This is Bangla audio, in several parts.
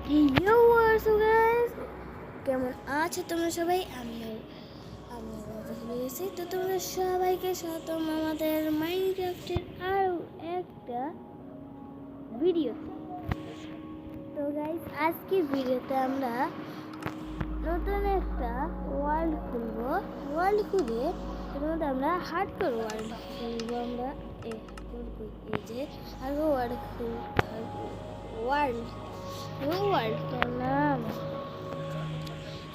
হ্যালো গাইস, কেমন আছো তোমরা সবাই? আমি চলে এসেছি। তো তোমরা সবাইকে স্বাগতম আমাদের মাইনক্রাফটের আরও একটা ভিডিওতে। তো গাইস, আজকের ভিডিওতে আমরা নতুন একটা ওয়ার্ল্ড খুলবো। ওয়ার্ল্ড খুলে এর মধ্যে আমরা হার্ডকোর ওয়ার্ল্ড খুলবো। আমরা এই যে আরও ওয়ার্ল্ড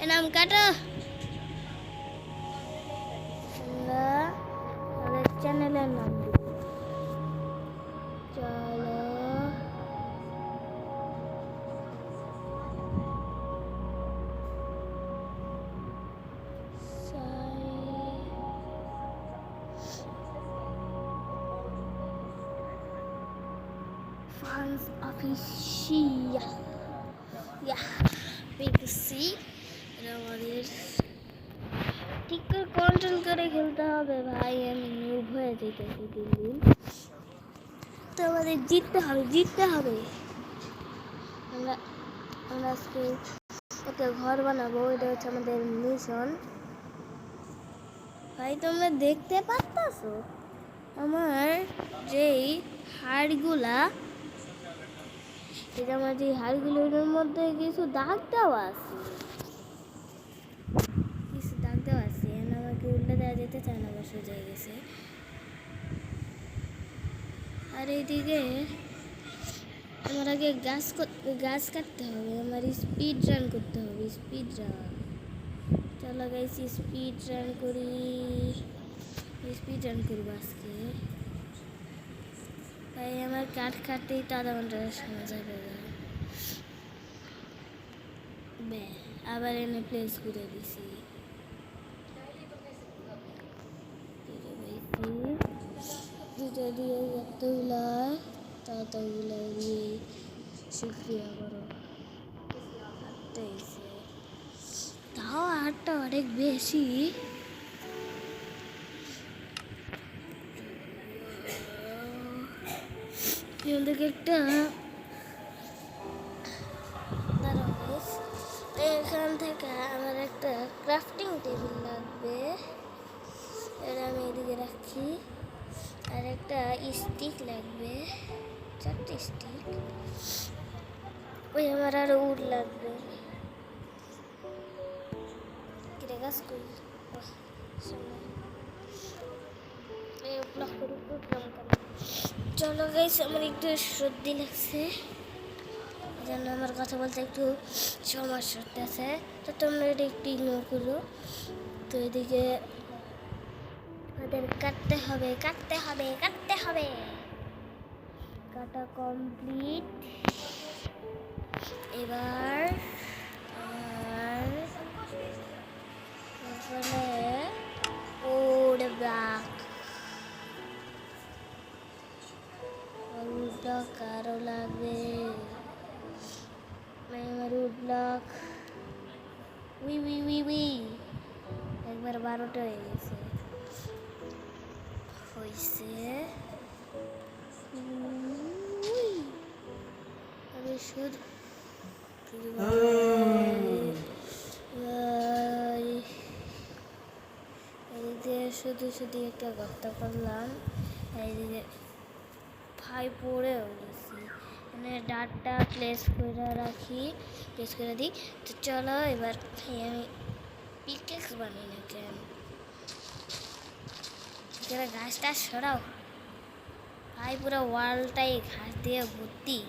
নাম কাটা আমরা আমাদের চ্যানেলের নাম দিব। চলো Fans Official পেয়েছি। আমাদের ঠিক করে কন্ট্রোল করে খেলতে হবে ভাই, আমি নিউব হয়ে যেতেছি দিন দিন। তো আমাদের জিততে হবে। আমরা আজকে একটা ঘর বানাবো, এটা হচ্ছে আমাদের মিশন। ভাই তোমরা দেখতে পাচ্ছো আমার যেই হাড়গুলা, এটা আমার যে হাড়গুলোর মধ্যে কিছু দাগ দেওয়া আছে, আমাকে উল্টে দেওয়া যেতে চায় না, আমার সোজা গেছে। আর এইদিকে আমার আগে গাছ কাটতে হবে, আমার স্পিড রান করতে হবে। চলো গাইস স্পিড রান করবো আজকে। তাই আমার কাটতেই তো আধা ঘন্টার সময় যাবে। আবার এনে প্লেস করে দিছি। দুটো দিয়ে এতগুলা তাড়াতাড়িগুলা দিয়ে শুক্রিয়া করো। তাও আটটা অনেক বেশি। একটা এখান থেকে আমার একটা ক্রাফটিং টেবিল লাগবে, এটা আমি এদিকে রাখি। আর একটা স্টিক লাগবে, 4টে স্টিক। ওই আমার আরো উড লাগবে। গাছ করি চলো গাইস, আমার একটু সর্দি লাগছে, যেন আমার কথা বলতে একটু সমস্যা হতেছে। তো তোমরা এটা একটু ইগনোর করো। তো এদিকে আমাদের কাটতে হবে। কাটা কমপ্লিট। এবার ব্লক আরো লাগবে। আমার ব্লক একবার 12টা হয়ে গেছে। আমি শুধু একটা গর্ত করলাম। এইদিকে ভাই পড়ে গেছি, মানে ডাটটা প্লেস করে দিই। তো চলো এবার আমি পিকেক্স বানাই না কেন, ঘাসটা সরাও ভাই, পুরো ওয়ালটাই ঘাস দিয়ে ভর্তি।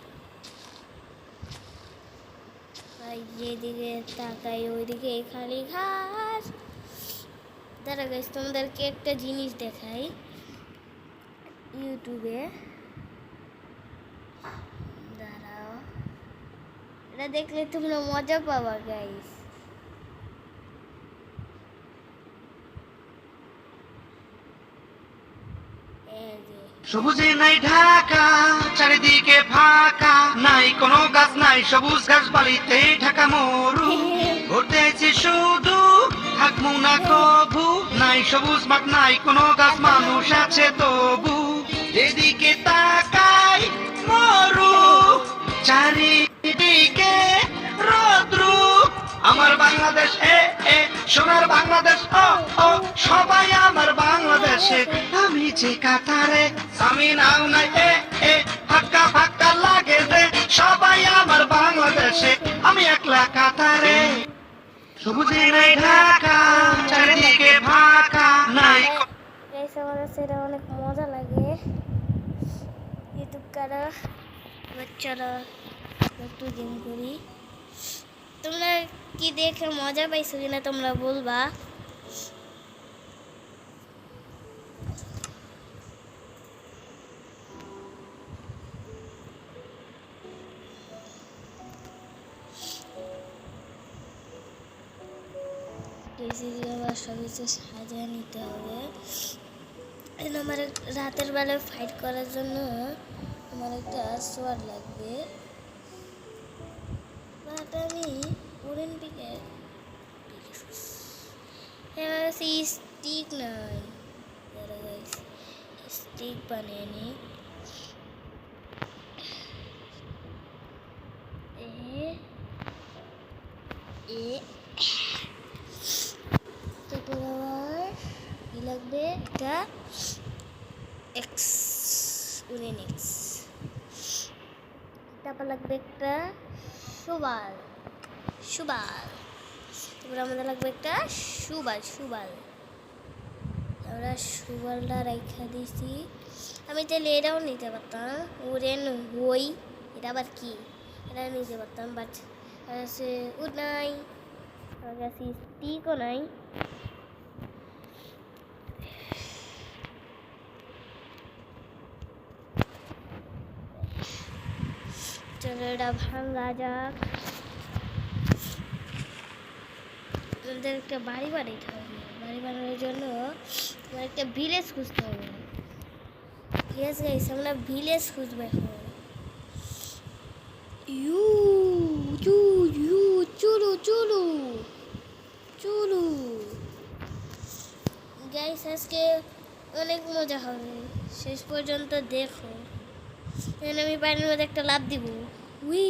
যেদিকে তাকাই ওইদিকে খালি ঘাস। দাঁড়া গাইস, তোমাদেরকে একটা জিনিস দেখাই ইউটিউবে। দাঁড়াও, এটা দেখলে তোমরা মজা পাবা গাইস। সবুজে নাই ঢাকা, চারিদিকে ফাঁকা, নাই কোনো গাছ, নাই সবুজ ঘাস, বালিতে ঢাকা মরু। ঘুরতে আইছি শুধু, থাকবো না কভু, নাই সবুজ মাঠ, নাই কোনো গাছ, মানুষ আছে তবু। যেদিকে তাকাই মরু, চারিদিকে সোনার বাংলাদেশ ও ও সবাই আমার বাংলাদেশে আমি যে কাতারে আমি নাও নাই এ ফাঁকা ফাঁকা লাগে রে সবাই আমার বাংলাদেশে আমি একলা কাতারে সবুজে নাই ঢাকা চারিদিকে ফাঁকা নাই গাইস আমার কাছে এটা অনেক মজা লাগে ইউটিউব করা বাচ্চারা একটু গেম করি তোমরা কি দেখে মজা পাইছো কিনা তোমরা বলবা আবার সব কিছু সাজিয়ে নিতে হবে আমার রাতের বেলায় ফাইট করার জন্য আমার একটা সোয়ার্ড লাগবে বাট আমি উডেন পিকে আমার কাছে স্টিক নাই স্টিক বানিয়ে নি তারপর আবার কি লাগবে এটা এক্স উডেন এক্স তারপর লাগবে একটা সুবাল তারপর আমাদের লাগবে একটা সুবাল আমরা সুবালটা রেখে দিয়েছি আমি চাইলে এটাও নিতে পারতাম উড়েন হই এটা আবার কি এটা নিতে পারতাম বাট সে উড নাই আমার কাছে স্টিকও নাই চলো এটা ভাঙা যাক আমাদের একটা বাড়ি বানাইতে হবে বাড়ি বানানোর জন্য আমার একটা ভিলেজ খুঁজতে হবে ঠিক আছে গাইস আমরা ভিলেজ খুঁজবো এখন ইউ ইউ ইউ চলো গাইস আজকে অনেক মজা হবে শেষ পর্যন্ত দেখো এখন আমি পানির মধ্যে একটা লাফ দিব উই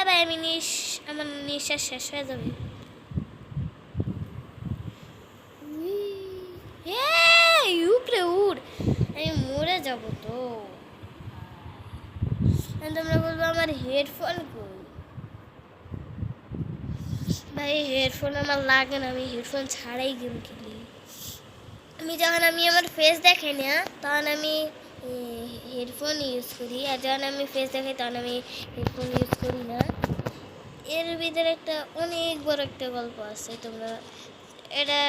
ভাই আমি আমার নিঃশ্বাস শেষ হয়ে যাবে উপরে উড় আমি মরে যাব তো তোমরা বলবো আমার হেডফোন কই ভাই হেডফোন আমার লাগে না আমি হেডফোন ছাড়াই গেম খেলি আমি যখন আমি আমার ফেস দেখাই না তখন আমি হেডফোন ইউজ করি আর যখন আমি ফেস দেখাই তখন আমি হেডফোন ইউজ করি না এর ভিতরে একটা অনেক বড় একটা গল্প আছে তোমরা এটা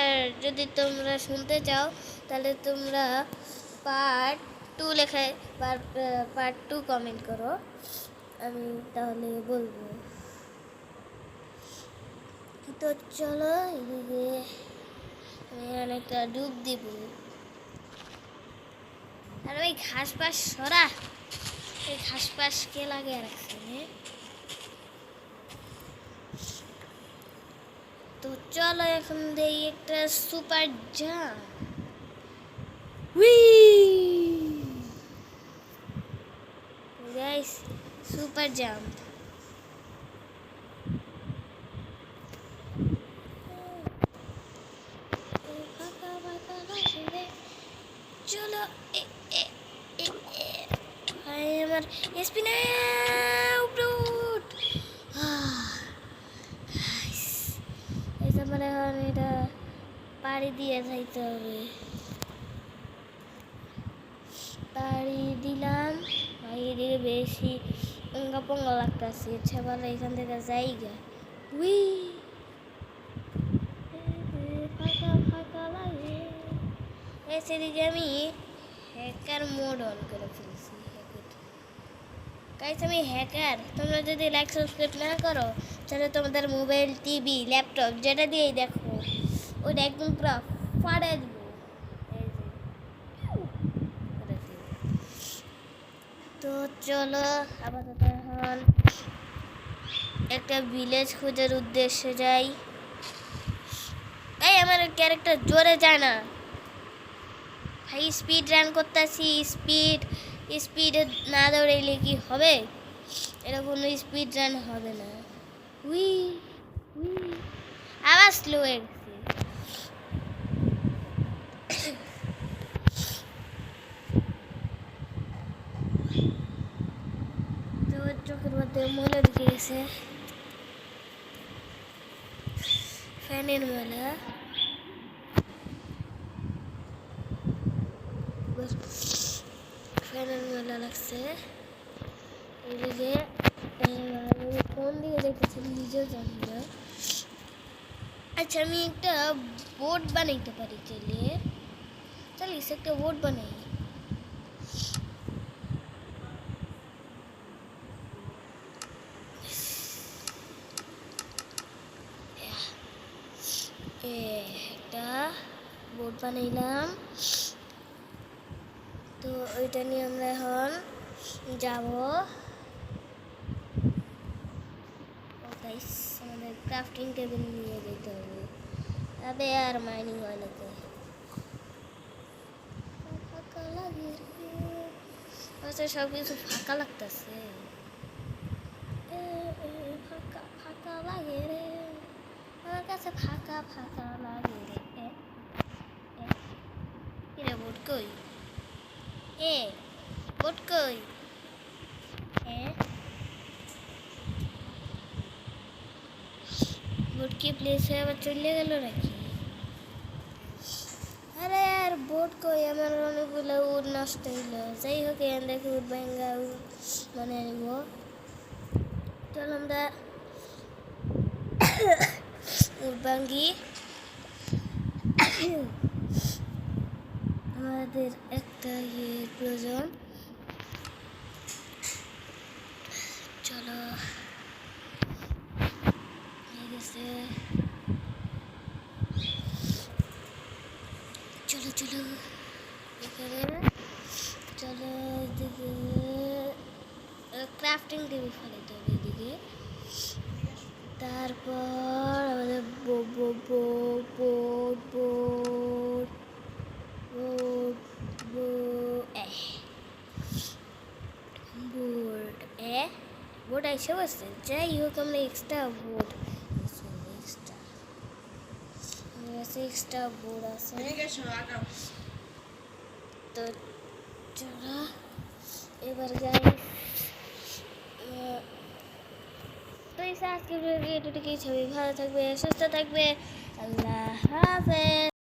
যদি তোমরা শুনতে চাও তাহলে তোমরা পার্ট 2 লেখায় পার্ট 2 কমেন্ট করো আমি তাহলে বলবো তো চলো এদিকে আমি অনেকটা ডুব দিব আর ওই ঘাস পাশ সরা এই ঘাস পাশ কে লাগিয়ে রাখছে তো চলো এখন দেই একটা super jump guys super jump চলো আমার স্পিন আমার এখন এটা পাড়ি দিয়ে যাইতে হবে পাড়ি দিলাম ভাই এদিকে বেশি অঙ্গা পঙ্গা লাগতেছে ইচ্ছা বলে এখান থেকে যাইগা উই ফাঁকা লাগে সেদিকে আমি হ্যাকার মোড অন করে ফেলছি গাইস আমি হ্যাকার তোমরা যদি লাইক সাবস্ক্রাইব না করো তাহলে তোমাদের মোবাইল টিভি ল্যাপটপ যেটা দিয়েই দেখো ওটা একদম পুরো ফাড়ে দিব তো চলো আপাতত এখন একটা ভিলেজ খোঁজার উদ্দেশ্যে যাই এই আমার ক্যারেক্টার জোরে যায় না ভাই স্পিড রান করতেছি স্পিড না দৌড়াইলে কি হবে এটা কোনো স্পিড রান হবে না। উই উই আবার স্লো হয়ে গেছে। তো চোখের মধ্যে ময়লা ঢুকে গেছে, ফ্যানের ময়লা। ফ্যানের ময়লা লাগছে এদিকে। কোন দিকে দেখতেছি নিজেও জানি না। আচ্ছা আমি একটা বোট বানাইতে পারি, চলিস একটা বোট বানাই। একটা বোট বানাইলাম। তো ওইটা নিয়ে আমরা এখন যাব। আমাদের ক্রাফটিং টেবিল নিয়ে যেতে হবে, তবে আর মাইনিং হয় না। ফাঁকা লাগে রে, সব কিছু ফাঁকা লাগতেছে। ফাঁকা ফাঁকা লাগে রে, আমার কাছে ফাঁকা ফাঁকা লাগে রে। এরা বোট কই? বোট কই? বোট কি প্লেসে আবার চলে গেল নাকি? আরে আর বোট কই? আমার অনেকগুলো উড নষ্ট হইলো। যাই হোক এখান দেখে উড ভাঙ্গা মানে নিব। চল আমরা উড ভাঙ্গি। আমাদের একটা প্রয়োজন। চলো চলো চলো এখানে চলো। এদিকে ক্রাফটিং টেবিল ফেলাইতে হবে এদিকে। তারপর আমাদের বোর্ড এসে বসছে। যাই হোক আমরা এক্সট্রা বোর্ড এক্সট্রা বোর্ড আছে। তো চলো এবার যাই। তো আজকে ভিডিওটি কি ছবি ভালো থাকবে, সুস্থ থাকবে। আল্লাহ হাফেজ।